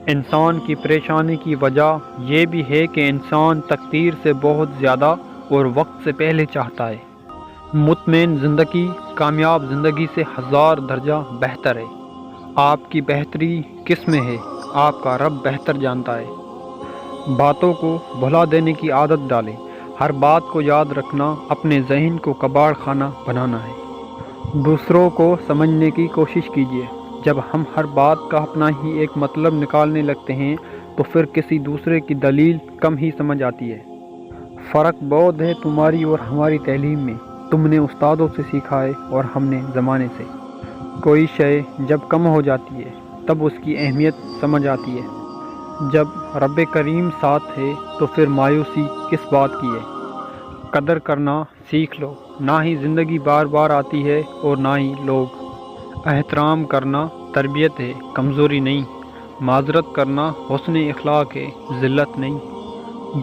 انسان کی پریشانی کی وجہ یہ بھی ہے کہ انسان تقدیر سے بہت زیادہ اور وقت سے پہلے چاہتا ہے۔ مطمئن زندگی کامیاب زندگی سے 1000 درجہ بہتر ہے۔ آپ کی بہتری کس میں ہے؟ آپ کا رب بہتر جانتا ہے۔ باتوں کو بھلا دینے کی عادت ڈالیں۔ ہر بات کو یاد رکھنا اپنے ذہن کو کباڑ خانہ بنانا ہے۔ دوسروں کو سمجھنے کی کوشش کیجیے۔ جب ہم ہر بات کا اپنا ہی ایک مطلب نکالنے لگتے ہیں تو پھر کسی دوسرے کی دلیل کم ہی سمجھ آتی ہے۔ فرق بہت ہے تمہاری اور ہماری تعلیم میں۔ تم نے استادوں سے سیکھا ہے اور ہم نے زمانے سے۔ کوئی شے جب کم ہو جاتی ہے تب اس کی اہمیت سمجھ آتی ہے۔ جب رب کریم ساتھ ہے تو پھر مایوسی کس بات کی ہے؟ قدر کرنا سیکھ لو۔ نہ ہی زندگی بار بار آتی ہے اور نہ ہی لوگ۔ احترام کرنا تربیت ہے، کمزوری نہیں۔ معذرت کرنا حسن اخلاق ہے، ذلت نہیں۔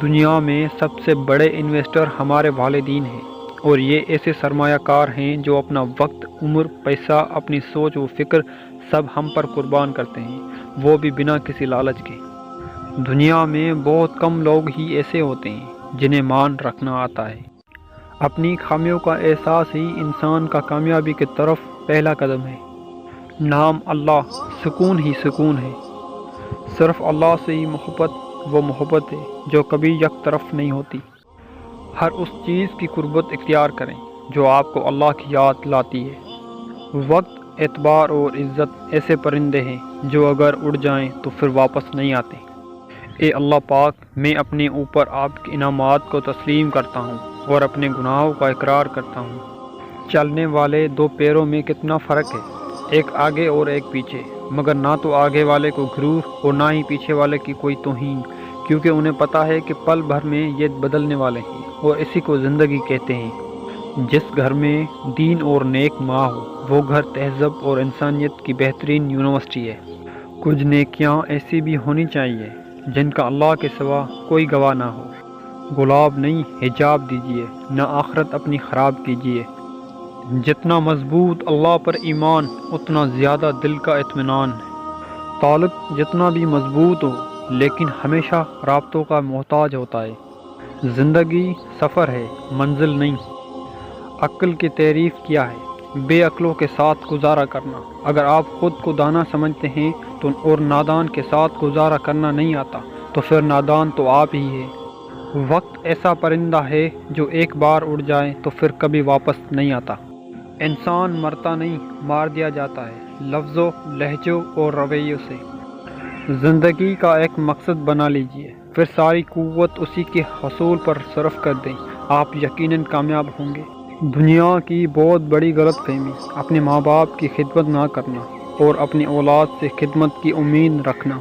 دنیا میں سب سے بڑے انویسٹر ہمارے والدین ہیں، اور یہ ایسے سرمایہ کار ہیں جو اپنا وقت، عمر، پیسہ، اپنی سوچ و فکر سب ہم پر قربان کرتے ہیں، وہ بھی بنا کسی لالچ کے۔ دنیا میں بہت کم لوگ ہی ایسے ہوتے ہیں جنہیں مان رکھنا آتا ہے۔ اپنی خامیوں کا احساس ہی انسان کا کامیابی کی طرف پہلا قدم ہے۔ نام اللہ، سکون ہی سکون ہے۔ صرف اللہ سے ہی محبت وہ محبت ہے جو کبھی یک طرف نہیں ہوتی۔ ہر اس چیز کی قربت اختیار کریں جو آپ کو اللہ کی یاد لاتی ہے۔ وقت، اعتبار اور عزت ایسے پرندے ہیں جو اگر اڑ جائیں تو پھر واپس نہیں آتے۔ اے اللہ پاک، میں اپنے اوپر آپ کے انعامات کو تسلیم کرتا ہوں اور اپنے گناہوں کا اقرار کرتا ہوں۔ چلنے والے دو پیروں میں کتنا فرق ہے، ایک آگے اور ایک پیچھے، مگر نہ تو آگے والے کو غرور اور نہ ہی پیچھے والے کی کوئی توہین، کیونکہ انہیں پتہ ہے کہ پل بھر میں یہ بدلنے والے ہیں، اور اسی کو زندگی کہتے ہیں۔ جس گھر میں دین اور نیک ماں ہو وہ گھر تہذب اور انسانیت کی بہترین یونیورسٹی ہے۔ کچھ نیکیاں ایسی بھی ہونی چاہیے جن کا اللہ کے سوا کوئی گواہ نہ ہو۔ گلاب نہیں، حجاب دیجیے، نہ آخرت اپنی خراب کیجیے۔ جتنا مضبوط اللہ پر ایمان اتنا زیادہ دل کا اطمینان ہے۔ تعلق جتنا بھی مضبوط ہو لیکن ہمیشہ رابطوں کا محتاج ہوتا ہے۔ زندگی سفر ہے، منزل نہیں۔ عقل کی تعریف کیا ہے؟ بے عقلوں کے ساتھ گزارا کرنا۔ اگر آپ خود کو دانا سمجھتے ہیں تو اور نادان کے ساتھ گزارا کرنا نہیں آتا تو پھر نادان تو آپ ہی ہے۔ وقت ایسا پرندہ ہے جو ایک بار اڑ جائے تو پھر کبھی واپس نہیں آتا۔ انسان مرتا نہیں، مار دیا جاتا ہے، لفظوں، لہجوں اور رویوں سے۔ زندگی کا ایک مقصد بنا لیجئے، پھر ساری قوت اسی کے حصول پر صرف کر دیں، آپ یقیناً کامیاب ہوں گے۔ دنیا کی بہت بڑی غلط فہمی اپنے ماں باپ کی خدمت نہ کرنا اور اپنی اولاد سے خدمت کی امید رکھنا۔